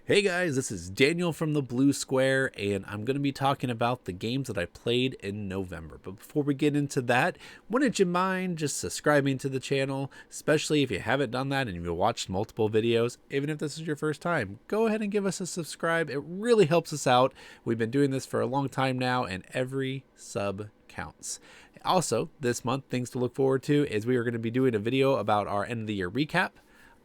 Hey guys, this is Daniel from the Blue Square, and I'm going to be talking about the games that I played in November. But before we get into that, wouldn't you mind just subscribing to the channel, especially if you haven't done that and you've watched multiple videos. Even if this is your first time, go ahead and give us a subscribe. It really helps us out. We've been doing this for a long time now, and every sub counts. Also, this month, things to look forward to is we are going to be doing a video about our end of the year recap.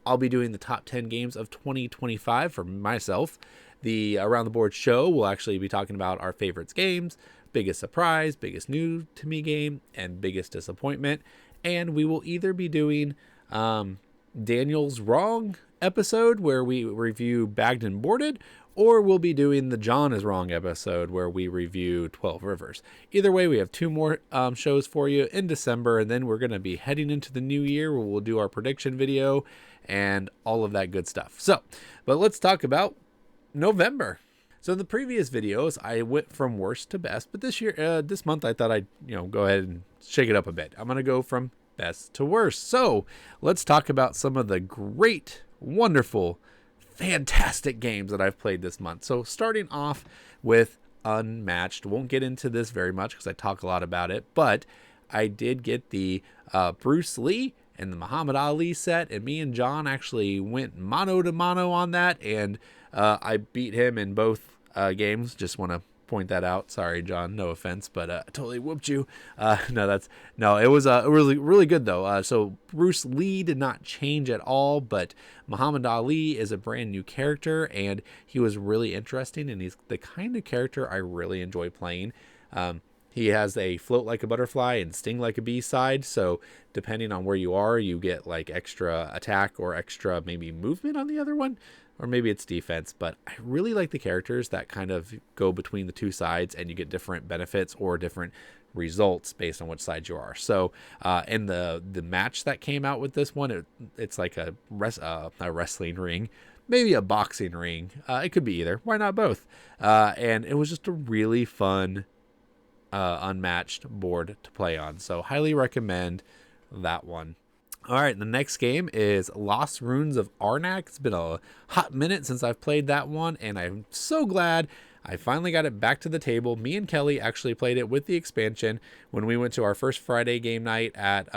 I'll be doing the top 10 games of 2025 for myself. The Around the Board show will actually be talking about our favorites games, biggest surprise, biggest new to me game, and biggest disappointment. And we will either be doing Daniel's Wrong episode where we review Bagged and Boarded, or we'll be doing the John is Wrong episode where we review 12 Rivers. Either way, we have two more shows for you in December, and then we're going to be heading into the new year where we'll do our prediction video and all of that good stuff. But let's talk about November. So in the previous videos, I went from worst to best, but this month I thought I'd go ahead and shake it up a bit. I'm going to go from best to worst. So let's talk about some of the great, wonderful, fantastic games that I've played this month. So starting off with Unmatched. Won't get into this very much because I talk a lot about it, but I did get the Bruce Lee and the Muhammad Ali set, and me and John actually went mano to mano on that, and I beat him in both games. Just want to point that out. Sorry, John, no offense, but I totally whooped you. It was really good though. So Bruce Lee did not change at all, but Muhammad Ali is a brand new character, and he was really interesting, and he's the kind of character I really enjoy playing. He has a float like a butterfly and sting like a bee side, so depending on where you are, you get like extra attack or extra maybe movement on the other one, or maybe it's defense. But I really like the characters that kind of go between the two sides, and you get different benefits or different results based on which side you are. So in the match that came out with this one, it's like a wrestling ring, maybe a boxing ring. It could be either. Why not both? And it was just a really fun Unmatched board to play on, so highly recommend that one. All right, the next game is Lost Ruins of Arnak. It's been a hot minute since I've played that one, and I'm so glad I finally got it back to the table. Me and Kelly actually played it with the expansion when we went to our first Friday game night at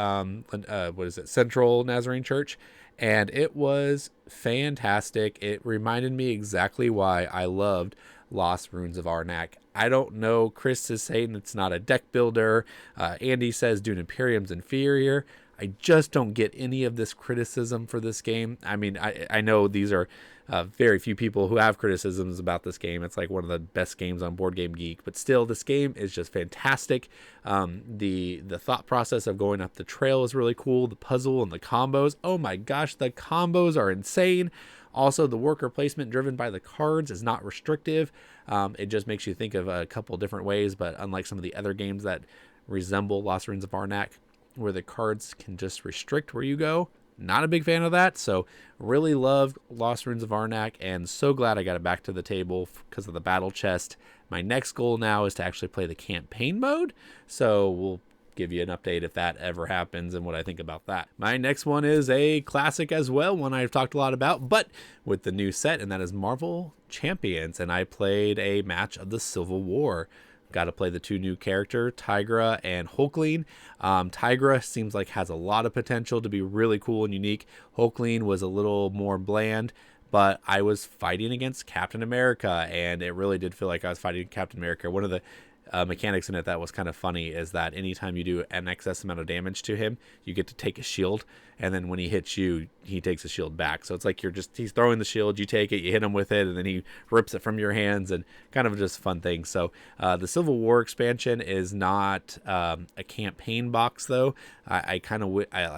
Central Nazarene Church, and it was fantastic. It reminded me exactly why I loved Lost Ruins of Arnak. I don't know. Chris is saying it's not a deck builder. Andy says Dune Imperium's inferior. I just don't get any of this criticism for this game. I mean, I know these are very few people who have criticisms about this game. It's like one of the best games on Board Game Geek, but still, this game is just fantastic. The thought process of going up the trail is really cool. The puzzle and the combos. Oh my gosh, the combos are insane. Also, the worker placement driven by the cards is not restrictive. It just makes you think of a couple different ways, but unlike some of the other games that resemble Lost Ruins of Arnak, where the cards can just restrict where you go, not a big fan of that. So really love Lost Ruins of Arnak, and so glad I got it back to the table because of the battle chest. My next goal now is to actually play the campaign mode, so we'll give you an update if that ever happens and what I think about that. My next one is a classic as well, one I've talked a lot about, but with the new set, and that is Marvel Champions, and I played a match of the Civil War. Got to play the two new character, Tigra and Hulkling. Tigra seems like has a lot of potential to be really cool and unique. Hulkling was a little more bland, but I was fighting against Captain America, and it really did feel like I was fighting Captain America. One of the mechanics in it that was kind of funny is that anytime you do an excess amount of damage to him, you get to take a shield, and then when he hits you, he takes a shield back. So it's like he's throwing the shield, you take it, you hit him with it, and then he rips it from your hands, and kind of just a fun thing. So the Civil War expansion is not a campaign box though. I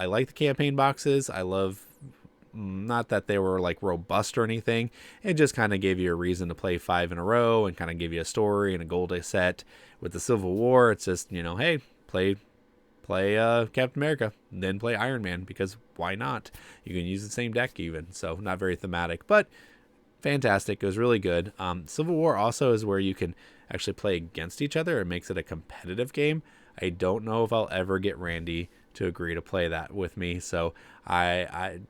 like the campaign boxes. I love, not that they were like robust or anything, it just kind of gave you a reason to play 5 in a row and kind of give you a story and a goal to set. With the Civil War, it's just, hey, play Captain America, and then play Iron Man, because why not? You can use the same deck even. So not very thematic, but fantastic. It was really good. Civil War also is where you can actually play against each other. It makes it a competitive game. I don't know if I'll ever get Randy to agree to play that with me, so I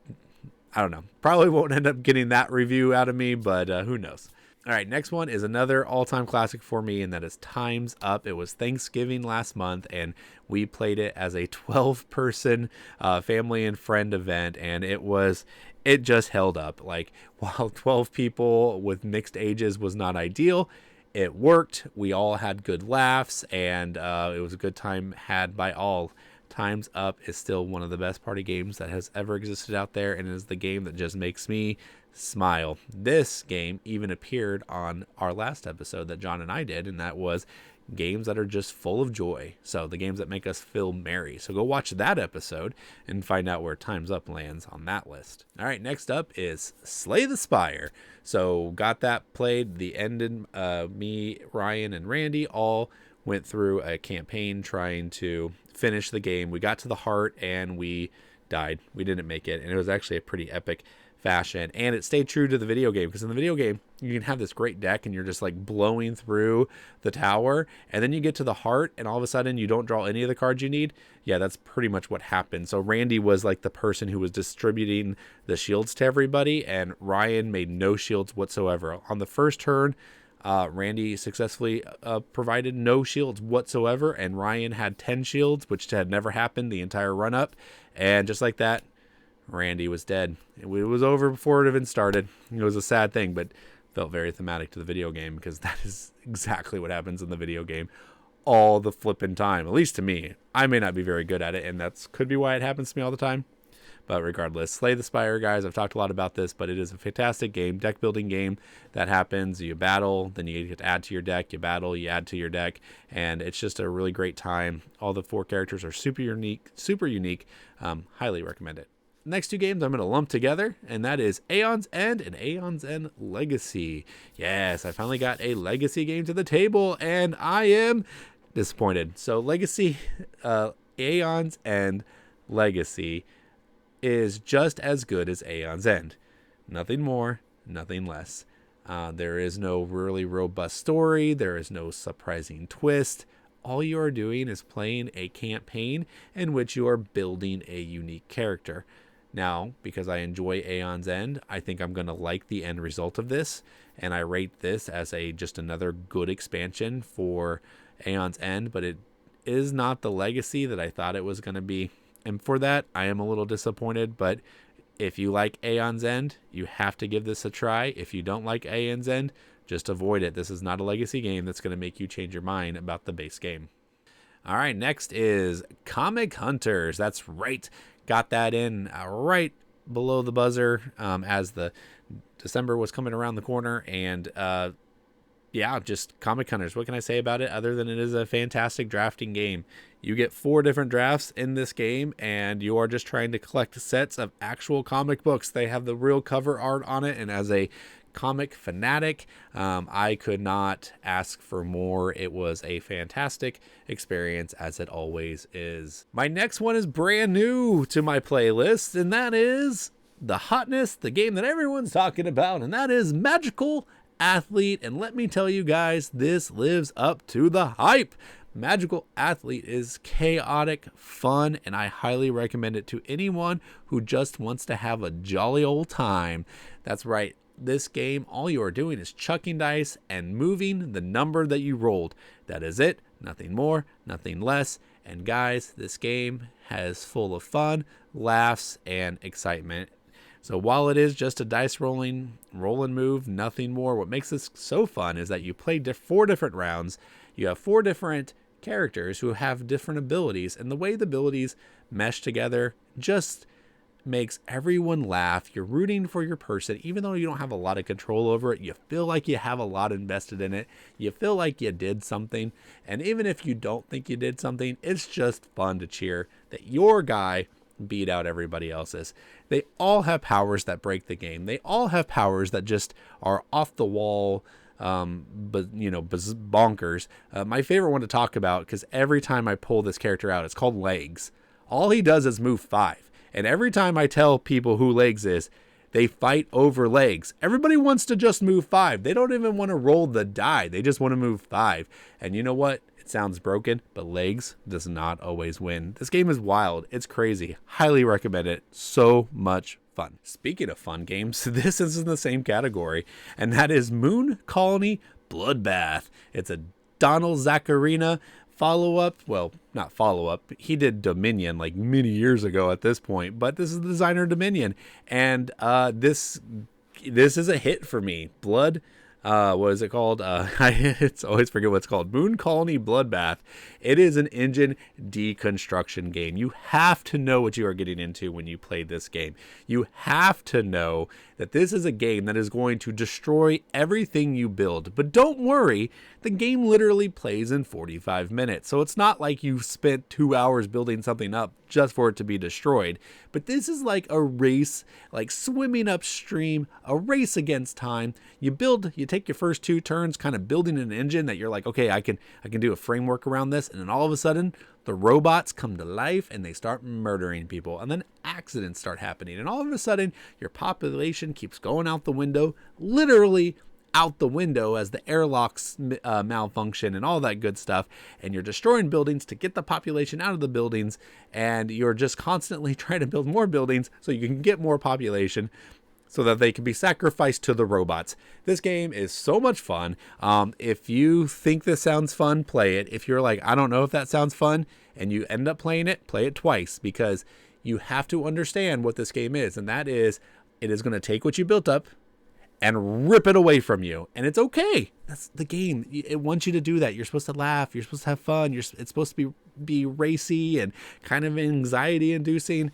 I don't know. Probably won't end up getting that review out of me, but who knows. All right, next one is another all-time classic for me, and that is Time's Up. It was Thanksgiving last month, and we played it as a 12-person family and friend event, and it just held up. Like, while 12 people with mixed ages was not ideal, it worked. We all had good laughs, and it was a good time had by all. Time's Up is still one of the best party games that has ever existed out there, and is the game that just makes me smile. This game even appeared on our last episode that John and I did, and that was games that are just full of joy. So the games that make us feel merry. So go watch that episode and find out where Time's Up lands on that list. All right, next up is Slay the Spire. So got that played. The ended, me, Ryan, and Randy all went through a campaign trying to finish the game. We got to the heart and we died. We didn't make it, and it was actually a pretty epic fashion, and it stayed true to the video game, because in the video game you can have this great deck and you're just like blowing through the tower, and then you get to the heart and all of a sudden you don't draw any of the cards you need. Yeah, that's pretty much what happened. So Randy was like the person who was distributing the shields to everybody, and Ryan made no shields whatsoever. On the first turn, Randy successfully provided no shields whatsoever, and Ryan had 10 shields, which had never happened the entire run up, and just like that, Randy was dead. It was over before it even started. It was a sad thing, but felt very thematic to the video game, because that is exactly what happens in the video game all the flipping time, at least to me. I may not be very good at it, and that's could be why it happens to me all the time. But regardless, Slay the Spire, guys. I've talked a lot about this, but it is a fantastic game, deck building game that happens. You battle, then you get to add to your deck. You battle, you add to your deck, and it's just a really great time. All the 4 characters are super unique. Highly recommend it. Next 2 games I'm going to lump together, and that is Aeon's End and Aeon's End Legacy. Yes, I finally got a Legacy game to the table, and I am disappointed. So Legacy, Aeon's End Legacy is just as good as Aeon's End. Nothing more, nothing less. There is no really robust story. There is no surprising twist. All you are doing is playing a campaign in which you are building a unique character. Now, because I enjoy Aeon's End, I think I'm going to like the end result of this, and I rate this as just another good expansion for Aeon's End, but it is not the legacy that I thought it was going to be. And for that, I am a little disappointed, but if you like Aeon's End, you have to give this a try. If you don't like Aeon's End, just avoid it. This is not a legacy game that's going to make you change your mind about the base game. All right, next is Comic Hunters. That's right. Got that in right below the buzzer as the December was coming around the corner. And yeah, just Comic Hunters. What can I say about it other than it is a fantastic drafting game? You get 4 different drafts in this game, and you are just trying to collect sets of actual comic books. They have the real cover art on it, and as a comic fanatic, I could not ask for more. It was a fantastic experience, as it always is. My next one is brand new to my playlist, and that is the hotness, the game that everyone's talking about, and that is Magical Athlete. And let me tell you guys, this lives up to the hype. Magical Athlete is chaotic fun, and I highly recommend it to anyone who just wants to have a jolly old time. That's right. This game, all you are doing is chucking dice and moving the number that you rolled. That is it. Nothing more, nothing less. And guys, this game is full of fun, laughs, and excitement. So while it is just a dice roll and move, nothing more, what makes this so fun is that you play 4 different rounds. You have 4 different characters who have different abilities, and the way the abilities mesh together just makes everyone laugh. You're rooting for your person, even though you don't have a lot of control over it. You feel like you have a lot invested in it. You feel like you did something, and even if you don't think you did something, it's just fun to cheer that your guy beat out everybody else's. They all have powers that break the game. They all have powers that just are off the wall, but bonkers. My favorite one to talk about, because every time I pull this character out, it's called Legs. All he does is move 5. And every time I tell people who Legs is, they fight over Legs. Everybody wants to just move 5. They don't even want to roll the die. They just want to move 5. And you know what? It sounds broken, but Legs does not always win. This game is wild. It's crazy. Highly recommend it. So much fun. fun. Speaking of fun games, this is in the same category, and that is Moon Colony Bloodbath. It's a Donald Zacharina follow-up. Well, not follow-up. He did Dominion like many years ago at this point, but this is the designer of Dominion, and this is a hit for me. What is it called? I always forget what it's called. Moon Colony Bloodbath. It is an engine deconstruction game. You have to know what you are getting into when you play this game. You have to know that this is a game that is going to destroy everything you build. But don't worry, the game literally plays in 45 minutes. So it's not like you spent 2 hours building something up just for it to be destroyed. But this is like a race, like swimming upstream, a race against time. You take your first 2 turns kind of building an engine that you're like, okay, I can do a framework around this. And then all of a sudden, the robots come to life and they start murdering people. And then accidents start happening. And all of a sudden, your population keeps going out the window, literally out the window as the airlocks malfunction and all that good stuff. And you're destroying buildings to get the population out of the buildings. And you're just constantly trying to build more buildings so you can get more population, so that they can be sacrificed to the robots. This game is so much fun. If you think this sounds fun, play it. If you're like, I don't know if that sounds fun, and you end up playing it, play it twice, because you have to understand what this game is. And that is, it is going to take what you built up and rip it away from you. And it's okay. That's the game. It wants you to do that. You're supposed to laugh. You're supposed to have fun. It's supposed to be racy and kind of anxiety inducing.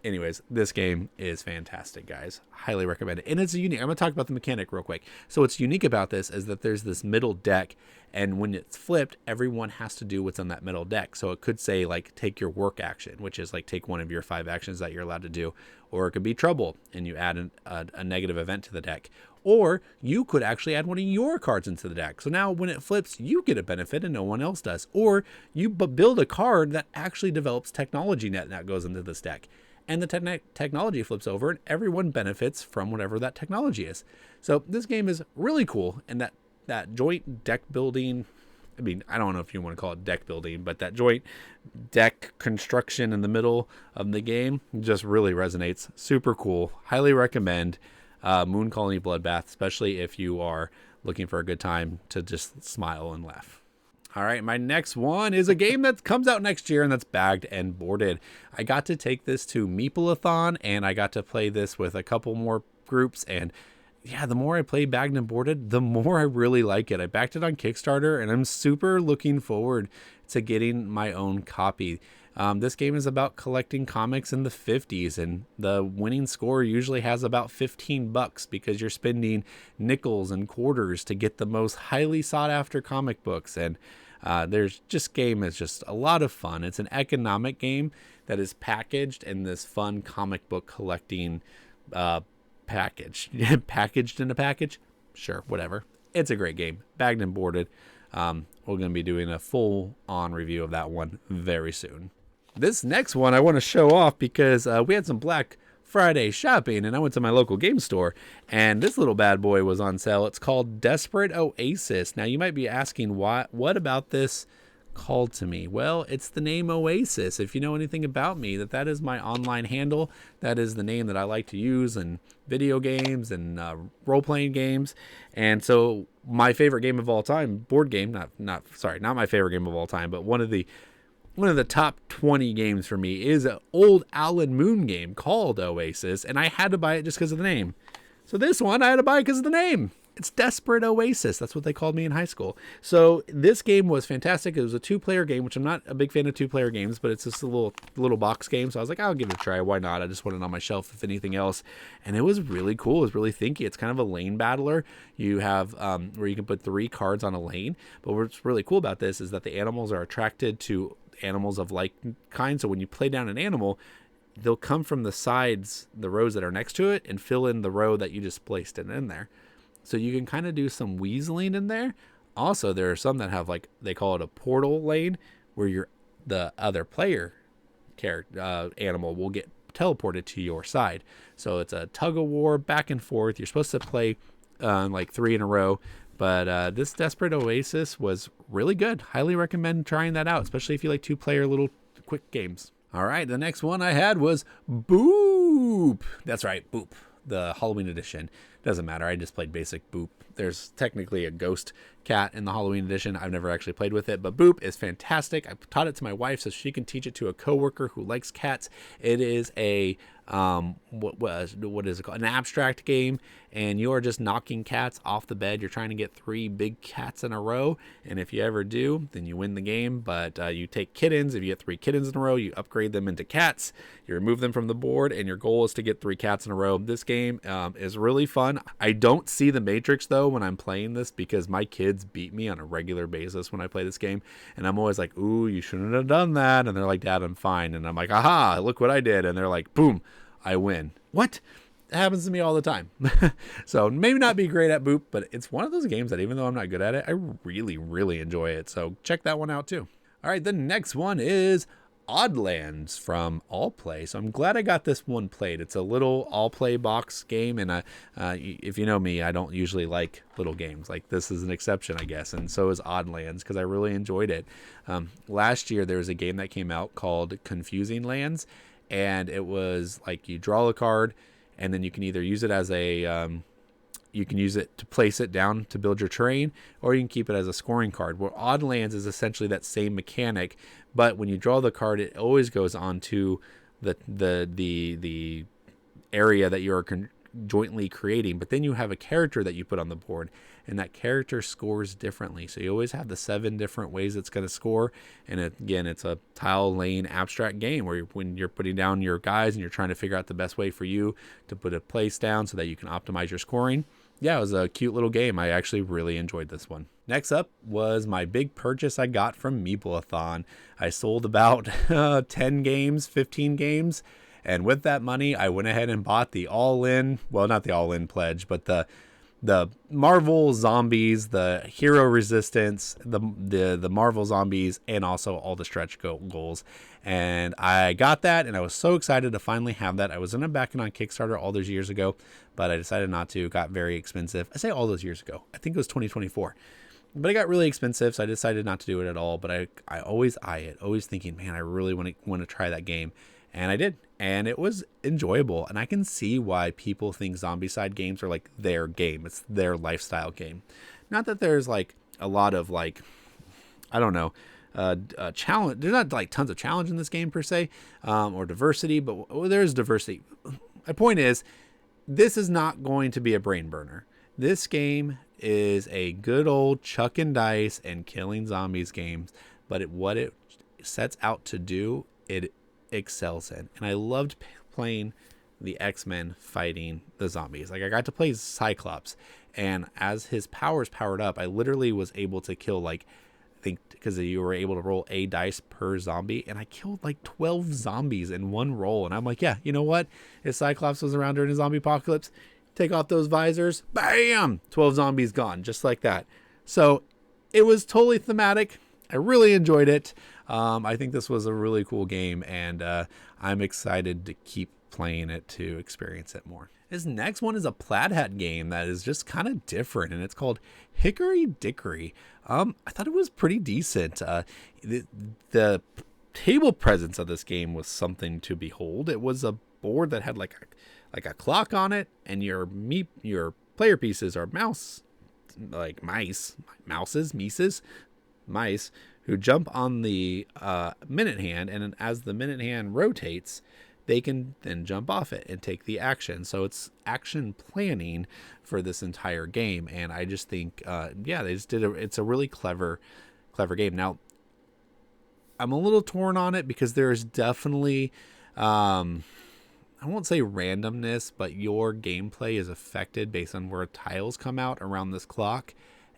Anyways, this game is fantastic, guys. Highly recommend it. And it's unique. I'm going to talk about the mechanic real quick. So what's unique about this is that there's this middle deck, and when it's flipped, everyone has to do what's on that middle deck. So it could say, like, take your work action, which is like take one of your 5 actions that you're allowed to do. Or it could be trouble, and you add a negative event to the deck. Or you could actually add one of your cards into the deck. So now when it flips, you get a benefit and no one else does. Or you build a card that actually develops technology net that goes into this deck. And the technology flips over and everyone benefits from whatever that technology is. So this game is really cool. And that joint deck building, I mean, I don't know if you want to call it deck building, but that joint deck construction in the middle of the game just really resonates. Super cool. Highly recommend Moon Colony Bloodbath, especially if you are looking for a good time to just smile and laugh. All right, my next one is a game that comes out next year, and that's Bagged and Boarded. I got to take this to Meeple-a-thon, and I got to play this with a couple more groups, and yeah, the more I play Bagged and Boarded, the more I really like it. I backed it on Kickstarter, and I'm super looking forward to getting my own copy. This game is about collecting comics in the 50s, and the winning score usually has about $15 because you're spending nickels and quarters to get the most highly sought after comic books. And game is just a lot of fun. It's an economic game that is packaged in this fun comic book collecting package. Packaged in a package? Sure, whatever. It's a great game. Bagged and Boarded. We're going to be doing a full-on review of that one very soon. This next one I want to show off because we had some Black Friday shopping, and I went to my local game store, and this little bad boy was on sale. It's called Desperate Oasis. Now, you might be asking, what about this called to me? Well, it's the name Oasis. If you know anything about me, that is my online handle. That is the name that I like to use in video games and role-playing games. And so my favorite game of all time, board game, not my favorite game of all time, but one of the top 20 games for me is an old Alan Moon game called Oasis, and I had to buy it just because of the name. So this one I had to buy because of the name. It's Desperate Oasis. That's what they called me in high school. So this game was fantastic. It was a 2-player game, which I'm not a big fan of 2-player games, but it's just a little box game. So I was like, I'll give it a try. Why not? I just want it on my shelf if anything else. And it was really cool. It was really thinky. It's kind of a lane battler. You have where you can put 3 cards on a lane. But what's really cool about this is that the animals are attracted to animals of like kind. So when you play down an animal, they'll come from the sides, the rows that are next to it, and fill in the row that you just placed it in there. So you can kind of do some weaseling in there. Also, there are some that have like, they call it a portal lane, where the other player animal will get teleported to your side. So it's a tug of war back and forth. You're supposed to play like 3 in a row. But this Desperate Oasis was really good. Highly recommend trying that out, especially if you like 2-player little quick games. All right, the next one I had was Boo! Boop. That's right, Boop. The Halloween edition. Doesn't matter. I just played basic Boop. There's technically a ghost cat in the Halloween edition. I've never actually played with it, but Boop is fantastic. I taught it to my wife so she can teach it to a coworker who likes cats. It is a what is it called? An abstract game, and you are just knocking cats off the bed. You're trying to get 3 big cats in a row, and if you ever do, then you win the game. But you take kittens. If you get 3 kittens in a row, you upgrade them into cats. You remove them from the board, and your goal is to get 3 cats in a row. This game is really fun. I don't see the Matrix though when I'm playing this, because my kids beat me on a regular basis when I play this game, and I'm always like, ooh, you shouldn't have done that, and they're like, Dad, I'm fine, and I'm like, aha, look what I did, and they're like, boom, I win. What? That happens to me all the time. So maybe not be great at Boop, but it's one of those games that even though I'm not good at it, I really, really enjoy it. So check that one out too. All right, the next one is Oddlands from Allplay. So I'm glad I got this one played. It's a little Allplay box game, and if you know me, I don't usually like little games. Like, this is an exception, I guess, and so is Oddlands, because I really enjoyed it. Last year there was a game that came out called Confusing Lands, and it was like you draw a card, and then you can either use it as a you can use it to place it down to build your terrain, or you can keep it as a scoring card. Where Oddlands is essentially that same mechanic, but when you draw the card, it always goes on to the area that you're jointly creating. But then you have a character that you put on the board, and that character scores differently. So you always have the 7 different ways it's going to score. And again, it's a tile lane abstract game where when you're putting down your guys and you're trying to figure out the best way for you to put a place down so that you can optimize your scoring. Yeah, it was a cute little game. I actually really enjoyed this one. Next up was my big purchase I got from Meeple-a-thon. I sold about 10 games, 15 games. And with that money, I went ahead and bought the all-in, well, not the all-in pledge, but the Marvel Zombies, the Hero Resistance, the Marvel Zombies, and also all the stretch goals. And I got that, and I was so excited to finally have that. I was in a backing on Kickstarter all those years ago, but I decided not to. It got very expensive. I say all those years ago. I think it was 2024. But it got really expensive, so I decided not to do it at all. But I always eye it, always thinking, man, I really want to try that game. And I did. And it was enjoyable. And I can see why people think Zombicide games are like their game. It's their lifestyle game. Not that there's like a lot of like, I don't know, challenge. There's not like tons of challenge in this game per se, or diversity, but there's diversity. My point is, this is not going to be a brain burner. This game is a good old chuck and dice and killing zombies games, but what it sets out to do, it excels in. And I loved playing the X-Men fighting the zombies. Like, I got to play Cyclops, and as his powers powered up, I literally was able to kill, like, I think because you were able to roll a dice per zombie, and I killed like 12 zombies in one roll. And I'm like, yeah, you know what? If Cyclops was around during a zombie apocalypse, take off those visors, bam, 12 zombies gone, just like that. So it was totally thematic. I really enjoyed it. I think this was a really cool game, and I'm excited to keep playing it to experience it more. This next one is a Plaid Hat game that is just kind of different, and it's called Hickory Dickory. I thought it was pretty decent. The table presence of this game was something to behold. It was a board that had like a clock on it, and your player pieces are mice who jump on the minute hand, and as the minute hand rotates, they can then jump off it and take the action. So it's action planning for this entire game, and I just think, they just did it's a really clever game. Now, I'm a little torn on it because there's definitely, I won't say randomness, but your gameplay is affected based on where tiles come out around this clock,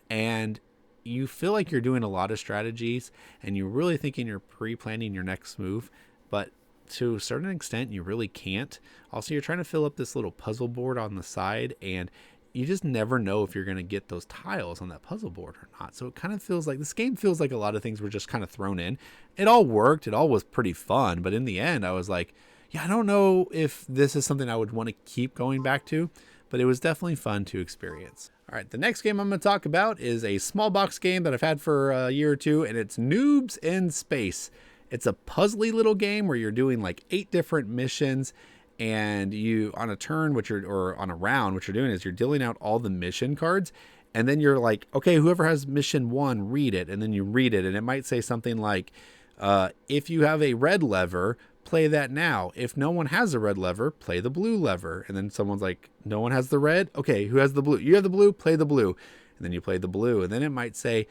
and you feel like you're doing a lot of strategies, and you're really thinking you're pre-planning your next move, but to a certain extent, you really can't. Also, you're trying to fill up this little puzzle board on the side, and you just never know if you're going to get those tiles on that puzzle board or not. So it kind of feels like this game feels like a lot of things were just kind of thrown in. It all worked. It all was pretty fun. But in the end, I was like, yeah, I don't know if this is something I would want to keep going back to, but it was definitely fun to experience. All right, the next game I'm going to talk about is a small box game that I've had for a year or two, and it's Noobs in Space. It's a puzzly little game where you're doing like 8 different missions, and you on a turn, or on a round, what you're doing is you're dealing out all the mission cards, and then you're like, okay, whoever has mission 1, read it, and then you read it, and it might say something like, if you have a red lever, play that now. If no one has a red lever, play the blue lever. And then someone's like, no one has the red? Okay, who has the blue? You have the blue? Play the blue. And then you play the blue. And then it might say,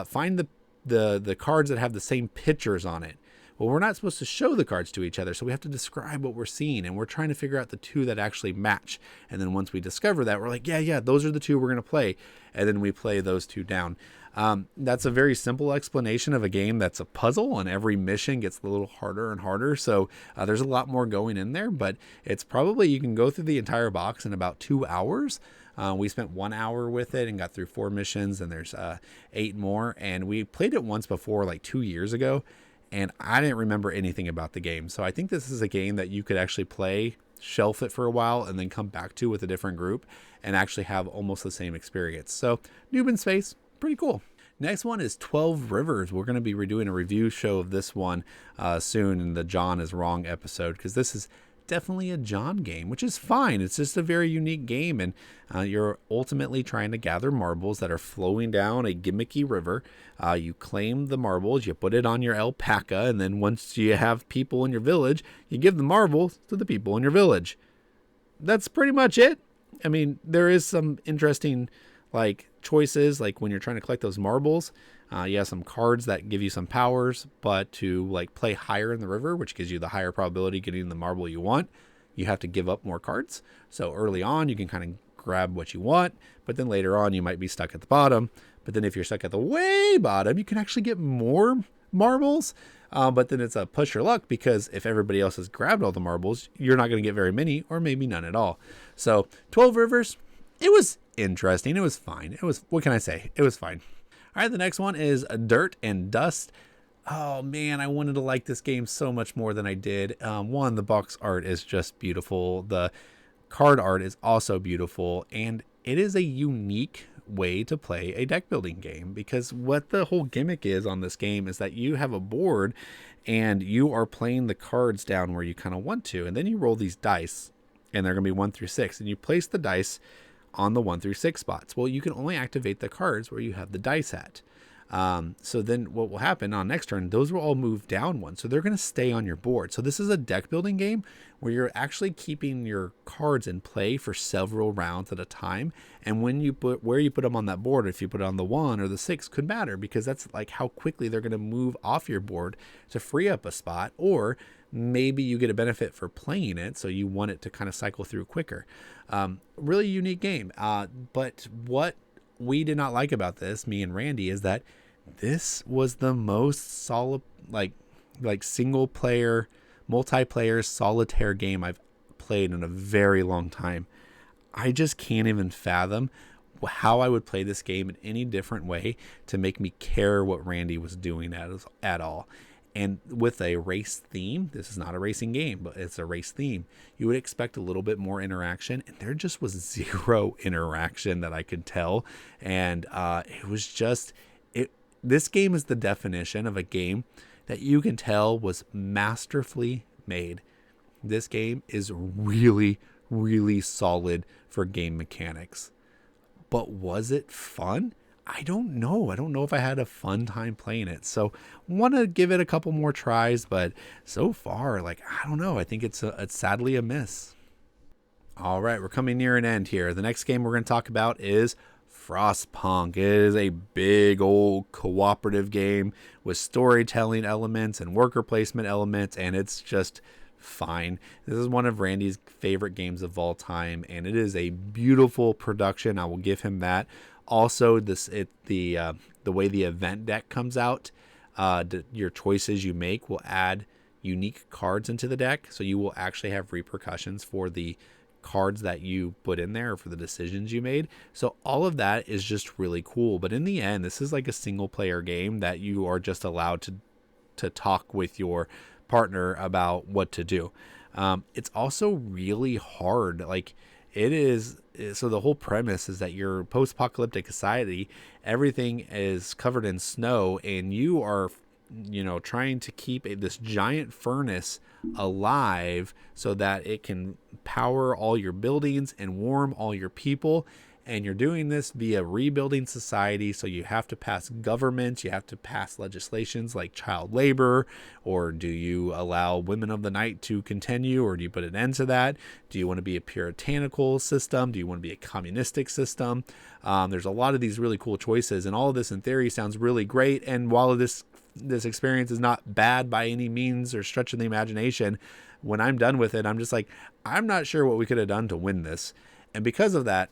find the cards that have the same pictures on it. Well, we're not supposed to show the cards to each other, so we have to describe what we're seeing, and we're trying to figure out the 2 that actually match. And then once we discover that, we're like, yeah, those are the 2 we're going to play, and then we play those 2 down. That's a very simple explanation of a game that's a puzzle, and every mission gets a little harder and harder, so there's a lot more going in there, but it's probably, you can go through the entire box in about 2 hours. We spent 1 hour with it and got through 4 missions, and there's 8 more, and we played it once before, like 2 years ago, and I didn't remember anything about the game. So I think this is a game that you could actually play, shelf it for a while, and then come back to with a different group and actually have almost the same experience. So Noob in Space, pretty cool. Next one is 12 Rivers. We're going to be redoing a review show of this one soon in the John is Wrong episode, because this is definitely a John game, which is fine. It's just a very unique game, and you're ultimately trying to gather marbles that are flowing down a gimmicky river. You claim the marbles, you put it on your alpaca, and then once you have people in your village, you give the marbles to the people in your village. That's pretty much it. I mean, there is some interesting choices, like when you're trying to collect those marbles. You have some cards that give you some powers, but to play higher in the river, which gives you the higher probability of getting the marble you want, you have to give up more cards. So early on, you can kind of grab what you want, but then later on, you might be stuck at the bottom. But then if you're stuck at the way bottom, you can actually get more marbles. But then it's a push your luck, because if everybody else has grabbed all the marbles, you're not going to get very many, or maybe none at all. So 12 Rivers, it was interesting. It was fine. What can I say? It was fine. All right, the next one is Dirt and Dust. Oh man, I wanted to like this game so much more than I did. One, the box art is just beautiful. The card art is also beautiful, and it is a unique way to play a deck building game, because what the whole gimmick is on this game is that you have a board and you are playing the cards down where you kind of want to, and then you roll these dice, and they're going to be 1 through 6, and you place the dice on the 1 through 6 spots. Well, you can only activate the cards where you have the dice at. So then what will happen on next turn, those will all move down 1. So they're going to stay on your board. So this is a deck building game where you're actually keeping your cards in play for several rounds at a time. And when you where you put them on that board, if you put it on the 1 or the 6, could matter, because that's how quickly they're going to move off your board to free up a spot, or maybe you get a benefit for playing it, so you want it to kind of cycle through quicker. Really unique game. But what we did not like about this, me and Randy, is that this was the most solid, single player, multiplayer solitaire game I've played in a very long time. I just can't even fathom how I would play this game in any different way to make me care what Randy was doing at all. And with a race theme, this is not a racing game, but it's a race theme, you would expect a little bit more interaction, and there just was zero interaction that I could tell. And it was just, this game is the definition of a game that you can tell was masterfully made. This game is really, really solid for game mechanics. But was it fun? I don't know. I don't know if I had a fun time playing it. So want to give it a couple more tries, but so far, I don't know. I think it's sadly a miss. All right, we're coming near an end here. The next game we're going to talk about is Frostpunk. It is a big old cooperative game with storytelling elements and worker placement elements, and it's just fine. This is one of Randy's favorite games of all time, and it is a beautiful production. I will give him that. Also, the way the event deck comes out, your choices you make will add unique cards into the deck, so you will actually have repercussions for the cards that you put in there, or for the decisions you made. So all of that is just really cool. But in the end, this is like a single player game that you are just allowed to talk with your partner about what to do. It's also really hard. It is, so the whole premise is that you're post-apocalyptic society, everything is covered in snow, and you are trying to keep this giant furnace alive so that it can power all your buildings and warm all your people. And you're doing this via rebuilding society. So you have to pass governments, you have to pass legislations like child labor, or do you allow women of the night to continue, or do you put an end to that? Do you want to be a puritanical system? Do you want to be a communistic system? There's a lot of these really cool choices, and all of this in theory sounds really great. And while this experience is not bad by any means or stretch of the imagination, when I'm done with it, I'm just like, I'm not sure what we could have done to win this. And because of that,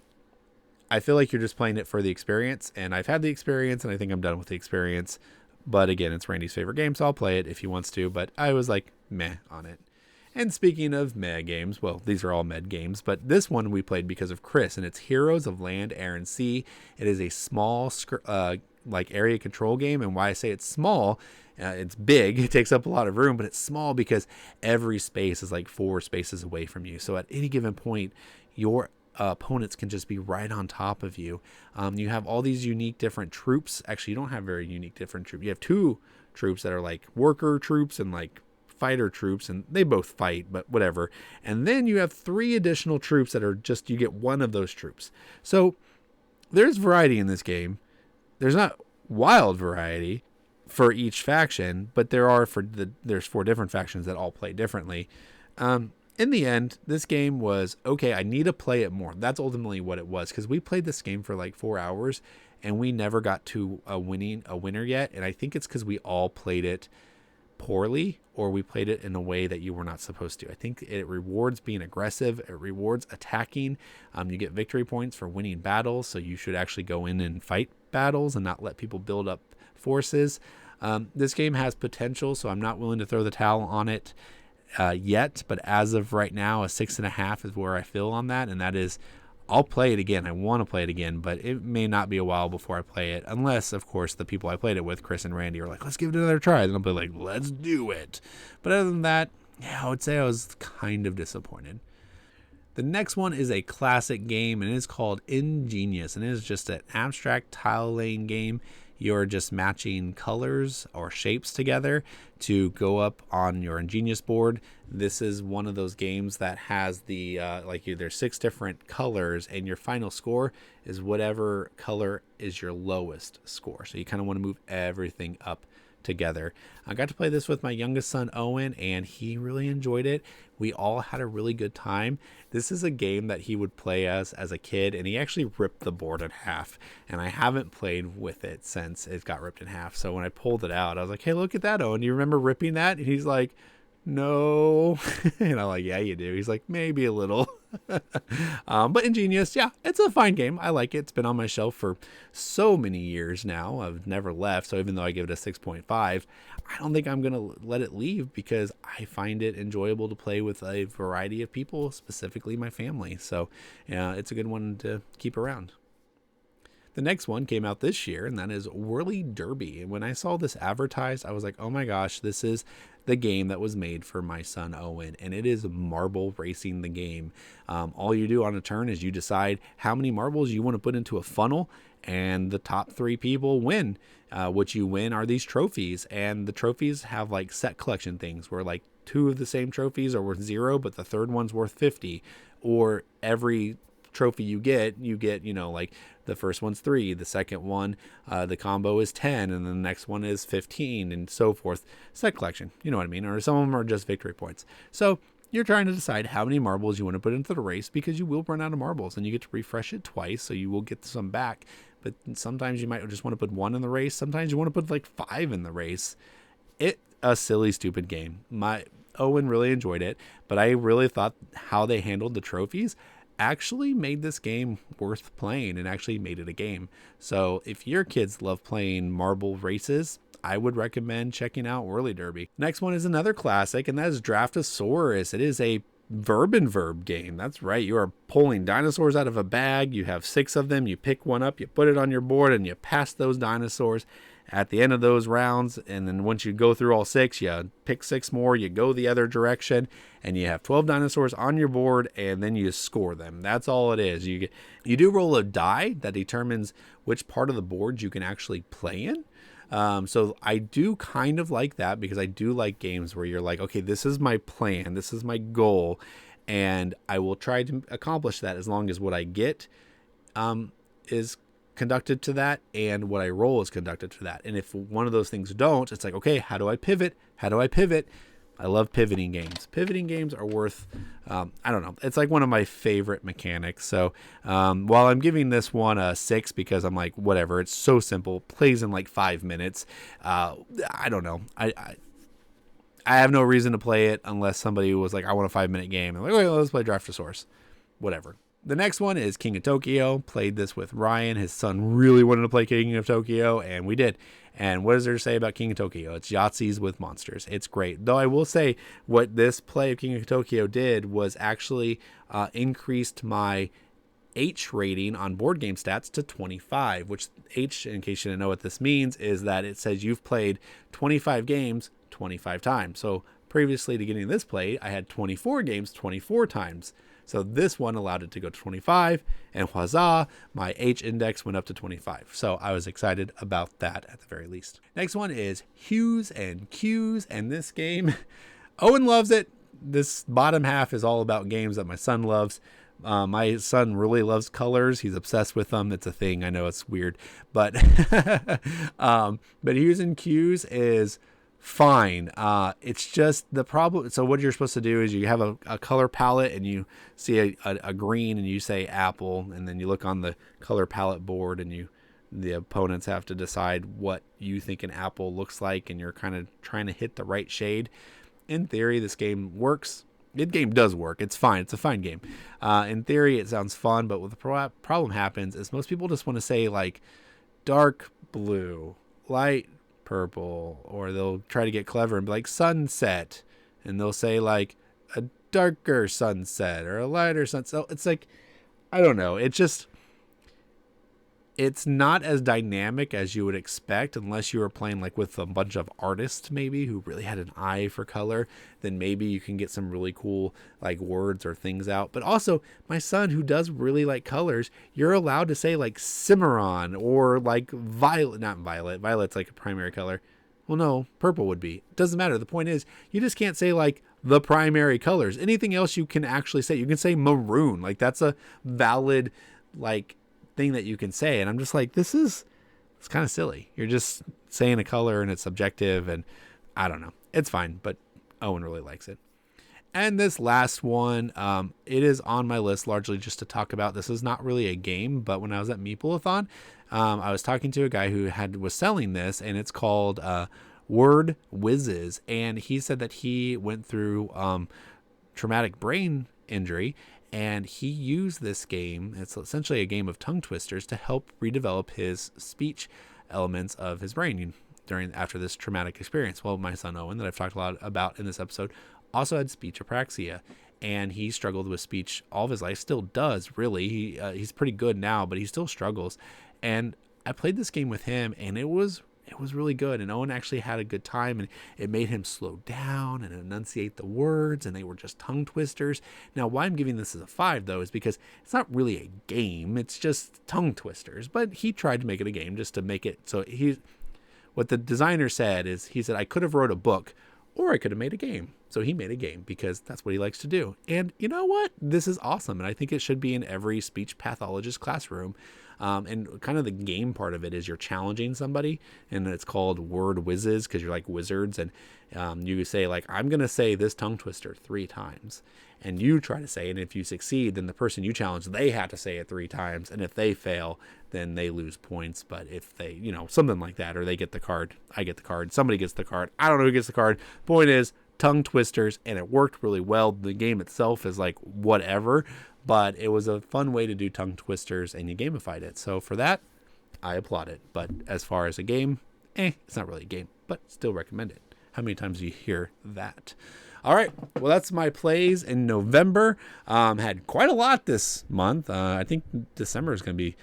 I feel like you're just playing it for the experience, and I've had the experience, and I think I'm done with the experience. But again, it's Randy's favorite game, so I'll play it if he wants to, but I was like, meh on it. And speaking of meh games, well, these are all med games, but this one we played because of Chris, and it's Heroes of Land, Air, and Sea. It is a small area control game, and why I say it's small, it's big, it takes up a lot of room, but it's small because every space is like 4 spaces away from you. So at any given point, your opponents can just be right on top of you. You have all these unique different troops. Actually, you don't have very unique different troops. You have 2 troops that are like worker troops and like fighter troops, and they both fight, but whatever. And then you have 3 additional troops that are just, you get one of those troops. So there's variety in this game. There's not wild variety for each faction, but there's 4 different factions that all play differently. In the end, this game was, okay, I need to play it more. That's ultimately what it was, because we played this game for like 4 hours, and we never got to a winner yet. And I think it's because we all played it poorly, or we played it in a way that you were not supposed to. I think it rewards being aggressive. It rewards attacking. You get victory points for winning battles, so you should actually go in and fight battles and not let people build up forces. This game has potential, so I'm not willing to throw the towel on it yet, but as of right now, a 6.5 is where I feel on that, and that is, I'll play it again. I want to play it again, but it may not be a while before I play it, unless, of course, the people I played it with, Chris and Randy, are like, let's give it another try. Then I'll be like, let's do it. But other than that, yeah, I would say I was kind of disappointed. The next one is a classic game, and it is called Ingenious, and it is just an abstract tile laying game. You're just matching colors or shapes together to go up on your Ingenious board. This is one of those games that has there's 6 different colors, and your final score is whatever color is your lowest score. So you kind of want to move everything up together. I got to play this with my youngest son, Owen, and he really enjoyed it. We all had a really good time. This is a game that he would play as a kid, and he actually ripped the board in half, and I haven't played with it since it got ripped in half. So when I pulled it out, I was like, hey, look at that, Owen. Do you remember ripping that? And he's like, no. And I'm like, yeah, you do. He's like, maybe a little. But Ingenious, yeah, it's a fine game. I like it. It's been on my shelf for so many years now. I've never left. So even though I give it a 6.5, I don't think I'm going to let it leave, because I find it enjoyable to play with a variety of people, specifically my family. So yeah, it's a good one to keep around. The next one came out this year, and that is Whirly Derby. And when I saw this advertised, I was like, oh my gosh, this is the game that was made for my son Owen, and it is marble racing the game. All you do on a turn is you decide how many marbles you want to put into a funnel, and the top 3 people win. What you win are these trophies, and the trophies have like set collection things where like 2 of the same trophies are worth 0, but the third one's worth 50, or every trophy you get, like the first one's 3, the second one, the combo is 10, and the next one is 15, and so forth. Set collection, you know what I mean? Or some of them are just victory points. So you're trying to decide how many marbles you want to put into the race, because you will run out of marbles, and you get to refresh it twice, so you will get some back. But sometimes you might just want to put 1 in the race. Sometimes you want to put like 5 in the race. It's a silly, stupid game. My Owen really enjoyed it, but I really thought how they handled the trophies actually made this game worth playing, and actually made it a game. So if your kids love playing marble races, I would recommend checking out Whirly Derby. Next one is another classic, and that is Draftosaurus. It is a verb game. That's right. You are pulling dinosaurs out of a bag. You have 6 of them. You pick one up, you put it on your board, and you pass those dinosaurs at the end of those rounds. And then once you go through all 6, you pick 6 more, you go the other direction, and you have 12 dinosaurs on your board, and then you score them. That's all it is. You do roll a die that determines which part of the board you can actually play in. So I do kind of like that, because I do like games where you're like, okay, this is my plan, this is my goal, and I will try to accomplish that as long as what I get is conducted to that, and what I roll is conducted to that. And if one of those things don't, it's like, okay, how do I pivot? How do I pivot? I love pivoting games. Pivoting games are worth, I don't know. It's like one of my favorite mechanics. So while I'm giving this one a 6, because I'm like, whatever, it's so simple, plays in like 5 minutes. I don't know. I have no reason to play it unless somebody was like, I want a 5-minute game. I'm like, okay, let's play Draftosaurus. Whatever. The next one is King of Tokyo. Played this with Ryan. His son really wanted to play King of Tokyo, and we did. And what is there to say about King of Tokyo? It's Yahtzees with monsters. It's great. Though I will say, what this play of King of Tokyo did was actually increased my H rating on board game stats to 25, which H, in case you didn't know what this means, is that it says you've played 25 games 25 times. So previously to getting this play, I had 24 games 24 times. So this one allowed it to go to 25, and huzzah, my H index went up to 25. So I was excited about that at the very least. Next one is Hues and Cues, and this game, Owen loves it. This bottom half is all about games that my son loves. My son really loves colors. He's obsessed with them. It's a thing. I know it's weird, but but Hues and Cues is fine. It's just the problem. So what you're supposed to do is you have a color palette, and you see a green, and you say apple, and then you look on the color palette board, and the opponents have to decide what you think an apple looks like, and you're kind of trying to hit the right shade. In theory, this game works. The game does work. It's fine. It's a fine game. In theory, it sounds fun, but what the problem happens is most people just want to say like dark blue, light purple, or they'll try to get clever and be like sunset, and they'll say like a darker sunset or a lighter sunset. So it's like, I don't know. It's not as dynamic as you would expect, unless you were playing like with a bunch of artists maybe who really had an eye for color. Then maybe you can get some really cool like words or things out. But also, my son, who does really like colors, you're allowed to say like cimarron or like violet. Not violet. Violet's like a primary color. Well, no, purple would be. Doesn't matter. The point is, you just can't say like the primary colors. Anything else you can actually say. You can say maroon. Like that's a valid like thing that you can say. And I'm just like, it's kind of silly. You're just saying a color and it's subjective, and I don't know. It's fine, but Owen really likes it. And this last one, it is on my list largely just to talk about. This is not really a game, but when I was at Meeple-a-thon, I was talking to a guy who was selling this, and it's called Word Whizzes. And he said that he went through traumatic brain injury, and he used this game, it's essentially a game of tongue twisters, to help redevelop his speech elements of his brain after this traumatic experience. Well, my son Owen, that I've talked a lot about in this episode, also had speech apraxia, and he struggled with speech all of his life. Still does, really. He's pretty good now, but he still struggles. And I played this game with him, and it was really good, and Owen actually had a good time, and it made him slow down and enunciate the words, and they were just tongue twisters. Now, why I'm giving this as a 5, though, is because it's not really a game. It's just tongue twisters, but he tried to make it a game just to make it so what the designer said is, he said, I could have wrote a book, or I could have made a game. So he made a game because that's what he likes to do. And you know what? This is awesome. And I think it should be in every speech pathologist classroom. And kind of the game part of it is you're challenging somebody, and it's called Word Whizzes because you're like wizards. And you say like, I'm going to say this tongue twister 3 times, and you try to say it. And if you succeed, then the person you challenge, they have to say it 3 times. And if they fail, then they lose points. But if they, something like that, or they get the card, I get the card, somebody gets the card, I don't know who gets the card. Point is, tongue twisters, and it worked really well. The game itself is like whatever, but it was a fun way to do tongue twisters, and you gamified it. So for that, I applaud it. But as far as a game, it's not really a game, but still recommend it. How many times do you hear that? All right, well, that's my plays in November. Had quite a lot this month. I think December is going to be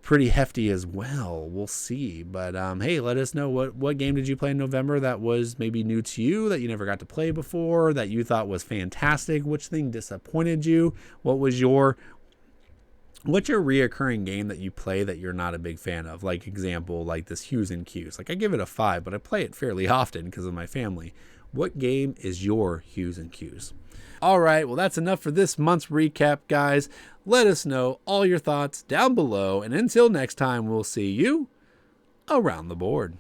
pretty hefty as well. We'll see. But hey, let us know what game did you play in November that was maybe new to you, that you never got to play before, that you thought was fantastic. Which thing disappointed you? What was your What's your reoccurring game that you play that you're not a big fan of? Like example, like this Hues and Cues. Like I give it a 5, but I play it fairly often because of my family. What game is your Hues and Cues? All right, well, that's enough for this month's recap, guys. Let us know all your thoughts down below. And until next time, we'll see you around the board.